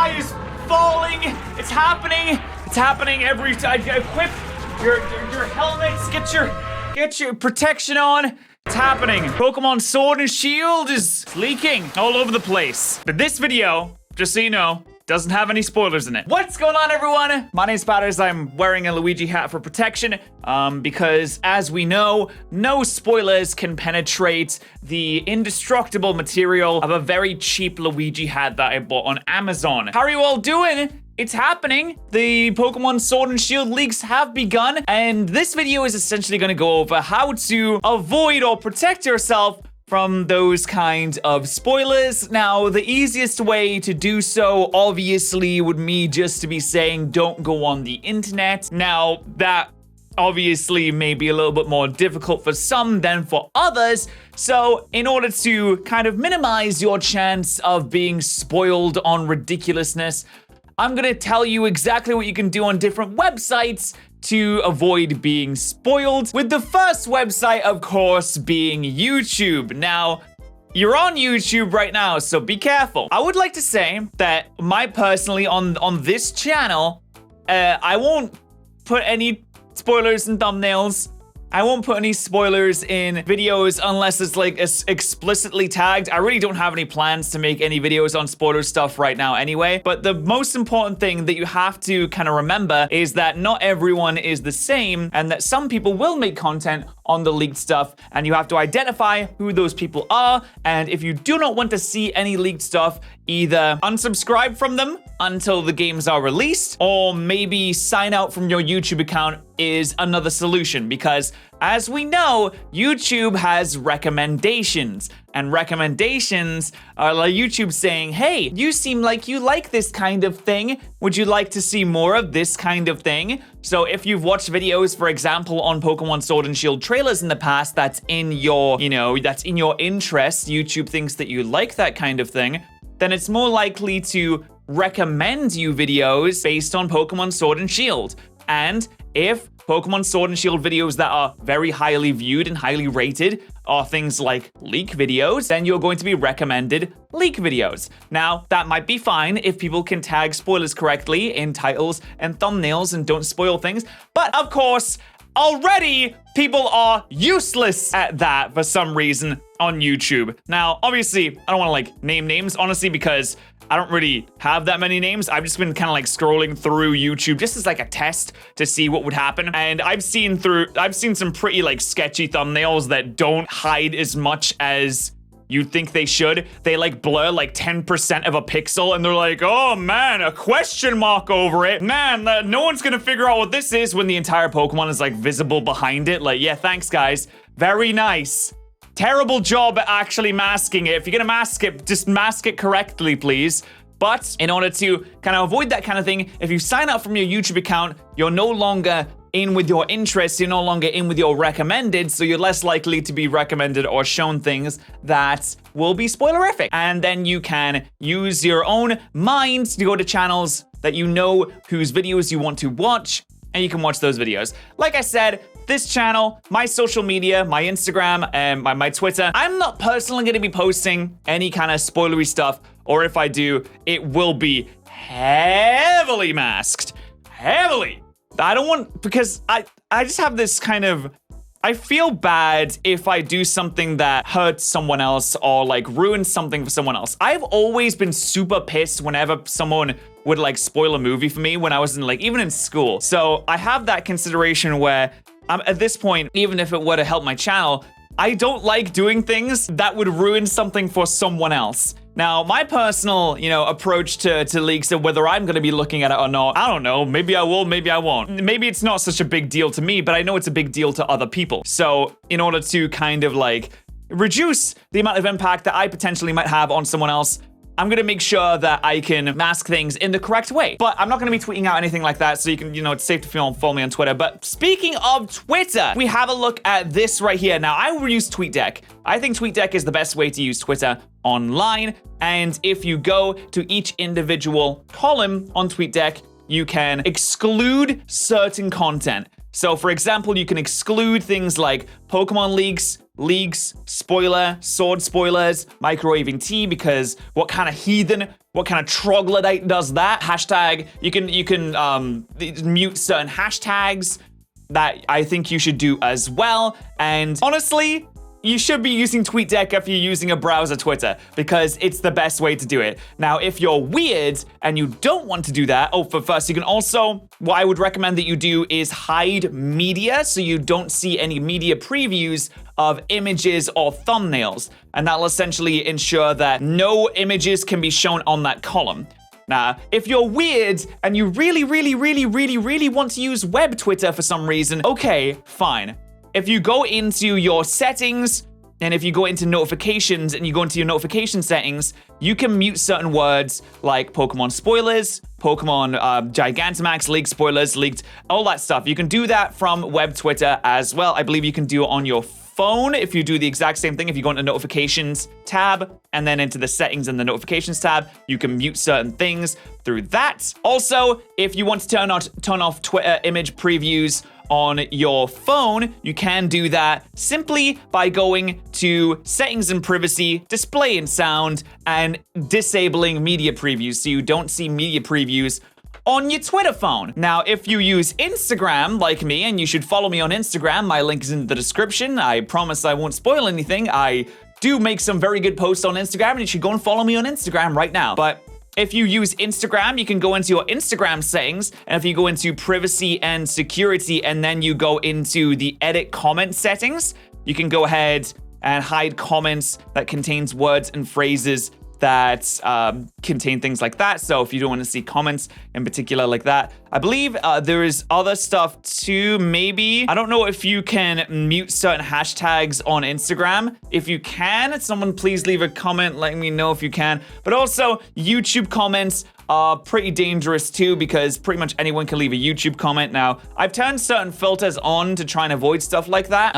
sky is falling. It's happening. It's happening every time. Equip your helmets. Get your protection on. It's happening. Pokemon Sword and Shield is leaking all over the place. But this video, just so you know, doesn't have any spoilers in it. What's going on, everyone? My name's Spatters. I'm wearing a Luigi hat for protection because, as we know, no spoilers can penetrate the indestructible material of a very cheap Luigi hat that I bought on Amazon. How are you all doing? It's happening. The Pokemon Sword and Shield leaks have begun, and this video is essentially going to go over how to avoid or protect yourself from those kinds of spoilers. Now, the easiest way to do so, obviously, would me just to be saying don't go on the internet. Now, that obviously may be a little bit more difficult for some than for others. So, in order to kind of minimize your chance of being spoiled on ridiculousness, I'm gonna tell you exactly what you can do on different websites to avoid being spoiled, with the first website, of course, being YouTube. Now, you're on YouTube right now, so be careful. I would like to say that personally on this channel, I won't put any spoilers in thumbnails. I won't put any spoilers in videos unless it's like explicitly tagged. I really don't have any plans to make any videos on spoiler stuff right now anyway. But the most important thing that you have to kind of remember is that not everyone is the same, and that some people will make content on the leaked stuff, and you have to identify who those people are. And if you do not want to see any leaked stuff, either unsubscribe from them until the games are released, or maybe sign out from your YouTube account is another solution, because as we know, YouTube has recommendations, and recommendations are like YouTube saying, hey, you seem like you like this kind of thing. Would you like to see more of this kind of thing? So if you've watched videos, for example, on Pokemon Sword and Shield trailers in the past, that's in your, that's in your interest, YouTube thinks that you like that kind of thing, then it's more likely to recommend you videos based on Pokemon Sword and Shield. And if Pokemon Sword and Shield videos that are very highly viewed and highly rated are things like leak videos, then you're going to be recommended leak videos. Now, that might be fine if people can tag spoilers correctly in titles and thumbnails and don't spoil things, but of course, already people are useless at that for some reason on YouTube. Now, obviously, I don't want to name names, honestly, because I don't really have that many names. I've just been kind of scrolling through YouTube just as a test to see what would happen. And I've seen some pretty sketchy thumbnails that don't hide as much as you'd think they should. They blur 10% of a pixel, and they're like, oh man, a question mark over it. Man, no one's gonna figure out what this is, when the entire Pokemon is visible behind it. Yeah, thanks guys. Very nice. Terrible job at actually masking it. If you're gonna mask it, just mask it correctly, please. But in order to kind of avoid that kind of thing, if you sign up from your YouTube account, you're no longer in with your interests, you're no longer in with your recommended, so you're less likely to be recommended or shown things that will be spoilerific. And then you can use your own mind to go to channels that you know whose videos you want to watch, and you can watch those videos. Like I said, this channel, my social media, my Instagram, and my Twitter, I'm not personally going to be posting any kind of spoilery stuff, or if I do, it will be heavily masked. Heavily. I don't want, because I just have this kind of, I feel bad if I do something that hurts someone else or ruins something for someone else. I've always been super pissed whenever someone would spoil a movie for me when I was in even in school. So I have that consideration where at this point, even if it were to help my channel, I don't like doing things that would ruin something for someone else. Now, my personal, approach to leaks and whether I'm going to be looking at it or not, I don't know. Maybe I will, maybe I won't. Maybe it's not such a big deal to me, but I know it's a big deal to other people. So in order to kind of reduce the amount of impact that I potentially might have on someone else, I'm gonna make sure that I can mask things in the correct way. But I'm not gonna be tweeting out anything like that, so you can, it's safe to follow me on Twitter. But speaking of Twitter, we have a look at this right here. Now, I will use TweetDeck. I think TweetDeck is the best way to use Twitter online. And if you go to each individual column on TweetDeck, you can exclude certain content. So for example, you can exclude things like Pokemon leaks, spoiler, sword spoilers, microwaving tea, because what kind of heathen what kind of troglodyte does that. Hashtag, you can mute certain hashtags that I think you should do as well. And honestly, you should be using TweetDeck if you're using a browser Twitter, because it's the best way to do it. Now, if you're weird and you don't want to do that, first, you can also, what I would recommend that you do is hide media so you don't see any media previews of images or thumbnails. And that'll essentially ensure that no images can be shown on that column. Now, if you're weird and you really want to use web Twitter for some reason, okay, fine. If you go into your settings, and if you go into notifications and you go into your notification settings, you can mute certain words like Pokemon spoilers, Pokemon Gigantamax, leaked spoilers, leaked, all that stuff. You can do that from web Twitter as well. I believe you can do it on your phone if you do the exact same thing. If you go into notifications tab and then into the settings and the notifications tab, you can mute certain things through that. Also, if you want to turn off Twitter image previews on your phone, you can do that simply by going to settings and privacy, display and sound, and disabling media previews so you don't see media previews on your Twitter phone. Now, if you use Instagram like me, and you should follow me on Instagram, my link is in the description. I promise I won't spoil anything. I do make some very good posts on Instagram, and you should go and follow me on Instagram right now. But if you use Instagram, you can go into your Instagram settings, and if you go into privacy and security, and then you go into the edit comment settings, you can go ahead and hide comments that contains words and phrases that contain things like that. So if you don't want to see comments in particular like that, I believe there is other stuff too, maybe. I don't know if you can mute certain hashtags on Instagram. If you can, someone please leave a comment, let me know if you can. But also, YouTube comments are pretty dangerous too, because pretty much anyone can leave a YouTube comment. Now, I've turned certain filters on to try and avoid stuff like that.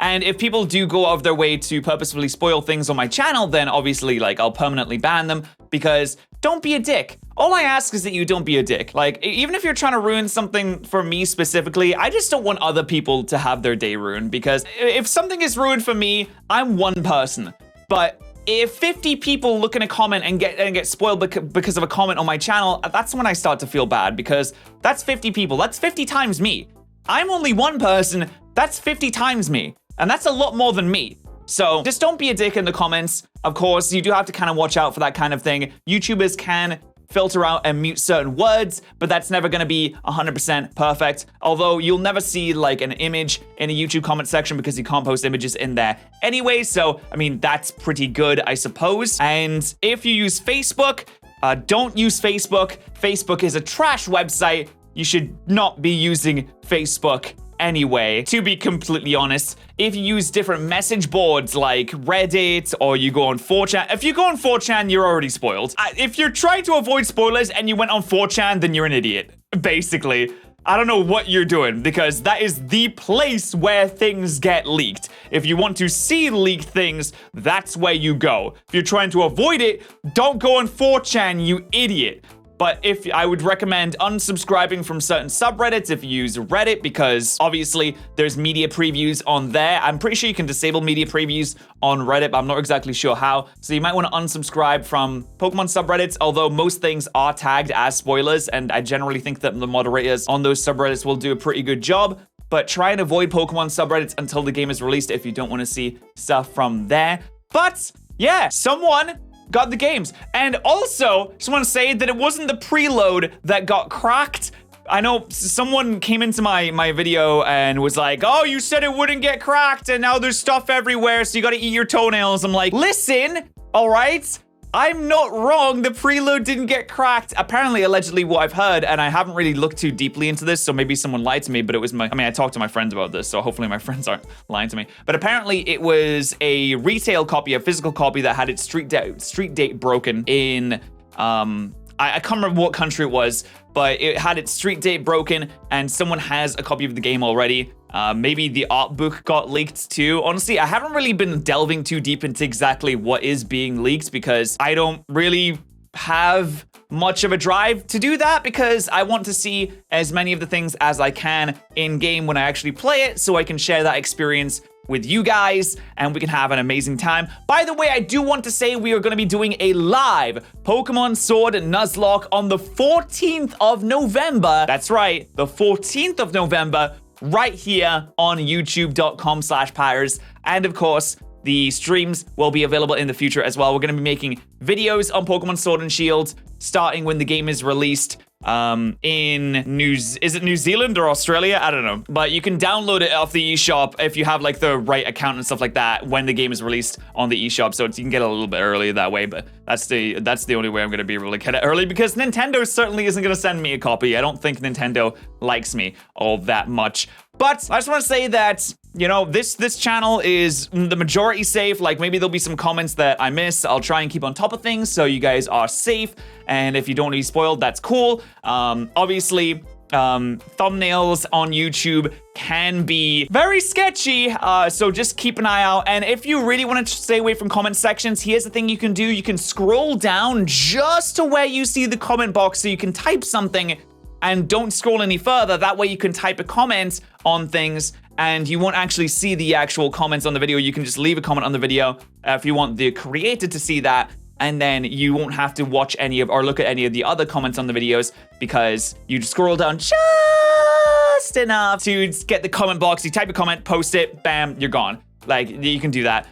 And if people do go out of their way to purposefully spoil things on my channel, then obviously, like, I'll permanently ban them, because don't be a dick. All I ask is that you don't be a dick. Like, even if you're trying to ruin something for me specifically, I just don't want other people to have their day ruined, because if something is ruined for me, I'm one person. But if 50 people look in a comment and get spoiled because of a comment on my channel, that's when I start to feel bad, because that's 50 people. That's 50 times me. I'm only one person. That's 50 times me. And that's a lot more than me. So just don't be a dick in the comments. Of course, you do have to kind of watch out for that kind of thing. YouTubers can filter out and mute certain words, but that's never going to be 100% perfect. Although you'll never see like an image in a YouTube comment section, because you can't post images in there anyway. So, I mean, that's pretty good, I suppose. And if you use Facebook, don't use Facebook. Facebook is a trash website. You should not be using Facebook anyway, to be completely honest. If you use different message boards like Reddit, or you go on 4chan, if you go on 4chan, you're already spoiled. If you're trying to avoid spoilers and you went on 4chan, then you're an idiot, basically. I don't know what you're doing, because that is the place where things get leaked. If you want to see leaked things, that's where you go. If you're trying to avoid it, don't go on 4chan, you idiot. But if I would recommend unsubscribing from certain subreddits if you use Reddit, because obviously there's media previews on there. I'm pretty sure you can disable media previews on Reddit, but I'm not exactly sure how. So you might want to unsubscribe from Pokemon subreddits, although most things are tagged as spoilers, and I generally think that the moderators on those subreddits will do a pretty good job. But try and avoid Pokemon subreddits until the game is released if you don't want to see stuff from there. But yeah, someone got the games. And also, just want to say that it wasn't the preload that got cracked. I know someone came into my video and was like, oh, you said it wouldn't get cracked, and now there's stuff everywhere, so you gotta eat your toenails. I'm like, listen, all right? I'm not wrong. The preload didn't get cracked. Apparently, allegedly, what I've heard, and I haven't really looked too deeply into this, so maybe someone lied to me, but it was I talked to my friends about this, so hopefully my friends aren't lying to me. But apparently, it was a retail copy, a physical copy that had its street date broken in, I can't remember what country it was, but it had its street date broken, and someone has a copy of the game already. Maybe the art book got leaked too. Honestly, I haven't really been delving too deep into exactly what is being leaked, because I don't really have much of a drive to do that, because I want to see as many of the things as I can in game when I actually play it, so I can share that experience with you guys, and we can have an amazing time. By the way, I do want to say we are going to be doing a live Pokemon Sword Nuzlocke on the 14th of November. That's right, the 14th of November, right here on youtube.com/Pyres. And of course, the streams will be available in the future as well. We're going to be making videos on Pokemon Sword and Shield starting when the game is released. Is it New Zealand or Australia? I don't know. But you can download it off the eShop if you have like the right account and stuff like that when the game is released on the eShop. So you can get a little bit early that way, but that's the only way I'm going to be able to get it early, because Nintendo certainly isn't going to send me a copy. I don't think Nintendo likes me all that much. But I just want to say that, you know, this channel is the majority safe. Like, maybe there'll be some comments that I miss. I'll try and keep on top of things so you guys are safe. And if you don't want to be spoiled, that's cool. Obviously, thumbnails on YouTube can be very sketchy, so just keep an eye out. And if you really want to stay away from comment sections, here's the thing you can do. You can scroll down just to where you see the comment box, so you can type something and don't scroll any further. That way you can type a comment on things and you won't actually see the actual comments on the video. You can just leave a comment on the video if you want the creator to see that, and then you won't have to watch any of or look at any of the other comments on the videos, because you just scroll down just enough to get the comment box. You type a comment, post it, bam, you're gone. Like, you can do that.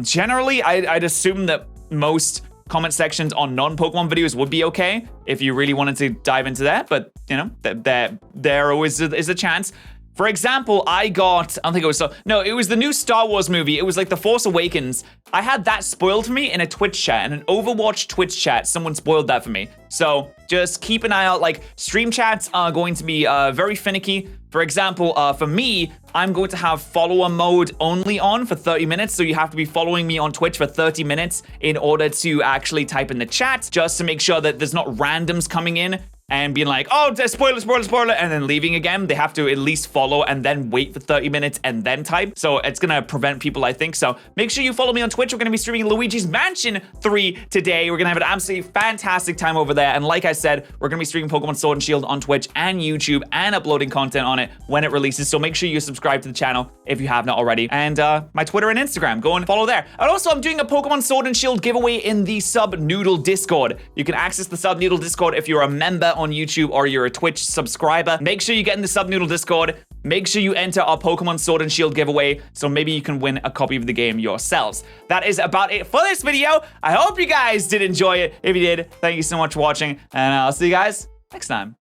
Generally, I'd assume that most comment sections on non-Pokemon videos would be okay if you really wanted to dive into that, but you know, there always is a chance. For example, I don't think it was it was the new Star Wars movie. It was like The Force Awakens. I had that spoiled for me in a Twitch chat, in an Overwatch Twitch chat. Someone spoiled that for me. So just keep an eye out. Like, stream chats are going to be very finicky. For example, for me, I'm going to have follower mode only on for 30 minutes. So you have to be following me on Twitch for 30 minutes in order to actually type in the chat, just to make sure that there's not randoms coming in and being like, oh, spoiler, and then leaving again. They have to at least follow and then wait for 30 minutes and then type. So it's gonna prevent people, I think. So make sure you follow me on Twitch. We're gonna be streaming Luigi's Mansion 3 today. We're gonna have an absolutely fantastic time over there. And like I said, we're gonna be streaming Pokemon Sword and Shield on Twitch and YouTube and uploading content on it when it releases. So make sure you subscribe to the channel if you have not already. And my Twitter and Instagram, go and follow there. And also, I'm doing a Pokemon Sword and Shield giveaway in the Sub Noodle Discord. You can access the Sub Noodle Discord if you're a member on YouTube or you're a Twitch subscriber. Make sure you get in the Sub Noodle Discord. Make sure you enter our Pokemon Sword and Shield giveaway, so maybe you can win a copy of the game yourselves. That is about it for this video. I hope you guys did enjoy it. If you did, thank you so much for watching, and I'll see you guys next time.